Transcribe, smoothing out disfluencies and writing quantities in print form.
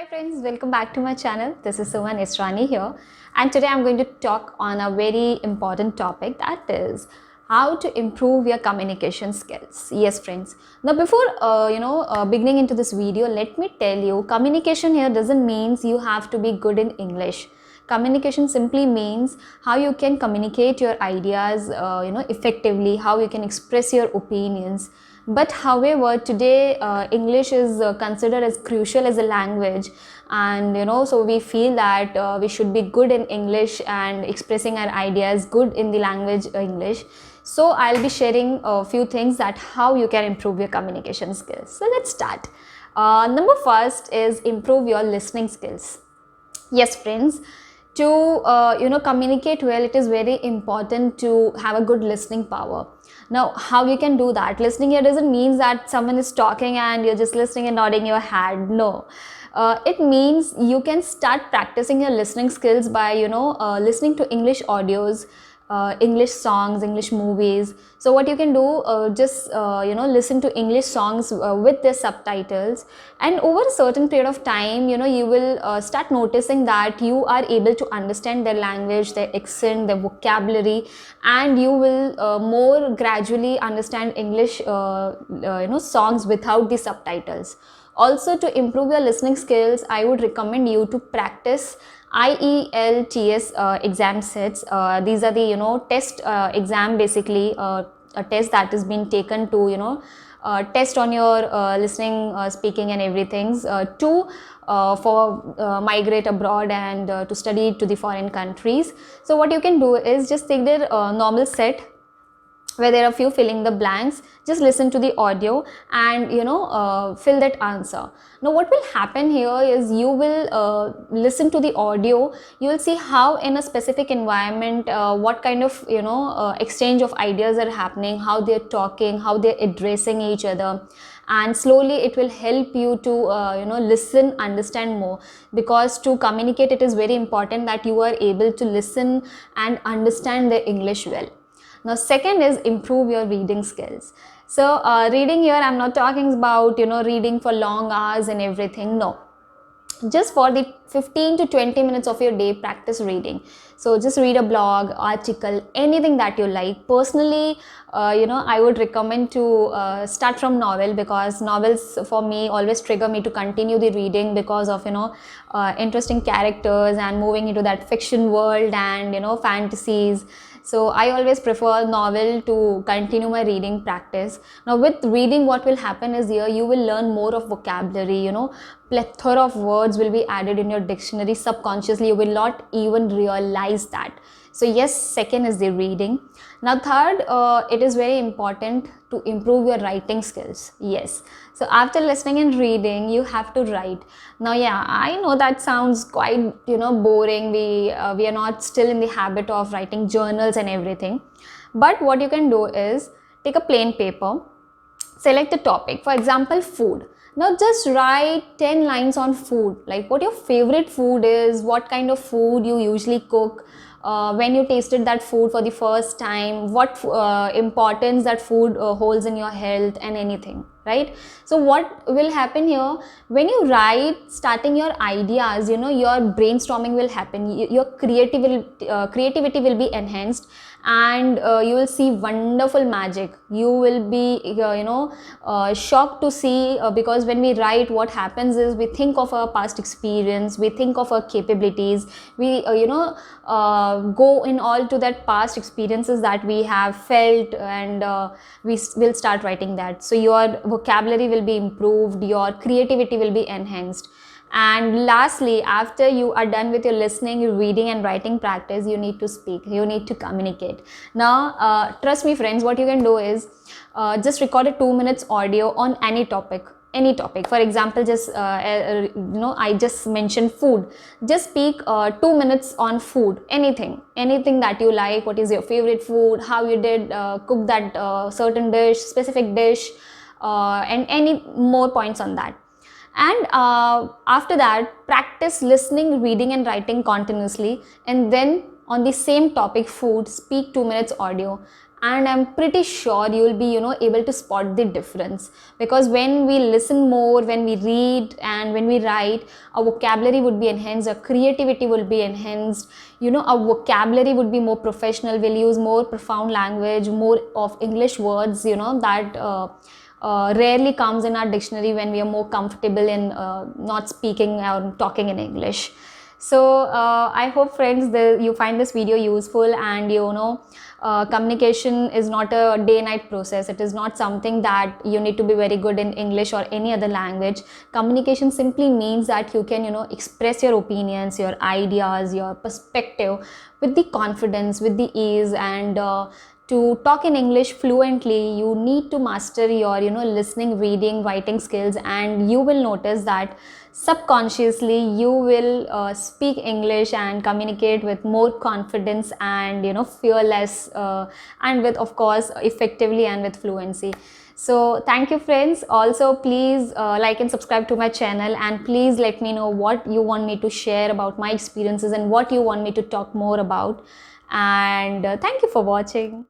Hi friends, welcome back to my channel. This is Suman Israni here, and today I'm going to talk on a very important topic, that is how to improve your communication skills. Yes friends, now before beginning into this video, let me tell you, communication here doesn't mean you have to be good in English. Communication simply means how you can communicate your ideas effectively, how you can express your opinions. But however, today English is considered as crucial as a language, and so we feel that we should be good in English and expressing our ideas good in the language English. So I'll be sharing a few things that how you can improve your communication skills. So let's start. Number first is improve your listening skills. Yes friends, to communicate well, it is very important to have a good listening power. Now how you can do that? Listening here doesn't mean that someone is talking and you're just listening and nodding your head. No, it means you can start practicing your listening skills by listening to English audios, English songs, English movies. So what you can do, just listen to English songs with their subtitles, and over a certain period of time, you will start noticing that you are able to understand their language, their accent, their vocabulary, and you will more gradually understand English songs without the subtitles. Also, to improve your listening skills, I would recommend you to practice IELTS exam sets. These are the test exam, basically a test that has been taken to test on your listening, speaking and everything, to for migrate abroad and to study to the foreign countries. So what you can do is just take their normal set where there are a few filling the blanks. Just listen to the audio and fill that answer. Now what will happen here is you will listen to the audio, you will see how in a specific environment what kind of exchange of ideas are happening, how they're talking, how they're addressing each other, and slowly it will help you to listen, understand more, because to communicate it is very important that you are able to listen and understand the English well. Now second is improve your reading skills. So reading here, I'm not talking about reading for long hours and everything. No, just for the 15 to 20 minutes of your day, practice reading. So just read a blog, article, anything that you like. Personally, I would recommend to start from novel, because novels for me always trigger me to continue the reading because of interesting characters and moving into that fiction world and fantasies. So I always prefer novel to continue my reading practice. Now with reading, what will happen is here you will learn more of vocabulary, plethora of words will be added in your dictionary subconsciously. You will not even realize that. So yes, second is the reading. Now third, it is very important to improve your writing skills. Yes, so after listening and reading, you have to write. Now yeah, I know that sounds quite boring. We are not still in the habit of writing journals and everything, but what you can do is take a plain paper, select the topic, for example food. Now just write 10 lines on food, like what your favorite food is, what kind of food you usually cook, when you tasted that food for the first time, what importance that food holds in your health and anything, right? So what will happen here, when you write starting your ideas, your brainstorming will happen, your creativity will be enhanced, and you will see wonderful magic. You will be shocked to see, because when we write, what happens is we think of our past experience, we think of our capabilities, we go in all to that past experiences that we have felt, and we will start writing that. So your vocabulary will be improved, your creativity will be enhanced. And lastly, after you are done with your listening, your reading and writing practice, you need to speak, you need to communicate. Now trust me friends, what you can do is just record a 2 minutes audio on any topic. For example, just I just mentioned food. Just speak 2 minutes on food, anything that you like. What is your favorite food, how you did cook that certain dish, specific dish, and any more points on that. And after that, practice listening, reading and writing continuously, and then on the same topic food, speak 2 minutes audio. and I'm pretty sure you will be, able to spot the difference, because when we listen more, when we read and when we write, our vocabulary would be enhanced, our creativity will be enhanced, our vocabulary would be more professional, we'll use more profound language, more of English words, that rarely comes in our dictionary when we are more comfortable in not speaking or talking in English. So I hope, friends, that you find this video useful, and communication is not a day-night process. It is not something that you need to be very good in English or any other language. Communication simply means that you can, express your opinions, your ideas, your perspective with the confidence, with the ease, and to talk in English fluently, you need to master your, listening, reading, writing skills, and you will notice that subconsciously you will speak English and communicate with more confidence and, fearless, and with, of course, effectively and with fluency. So thank you, friends. Also, please like and subscribe to my channel, and please let me know what you want me to share about my experiences and what you want me to talk more about. And thank you for watching.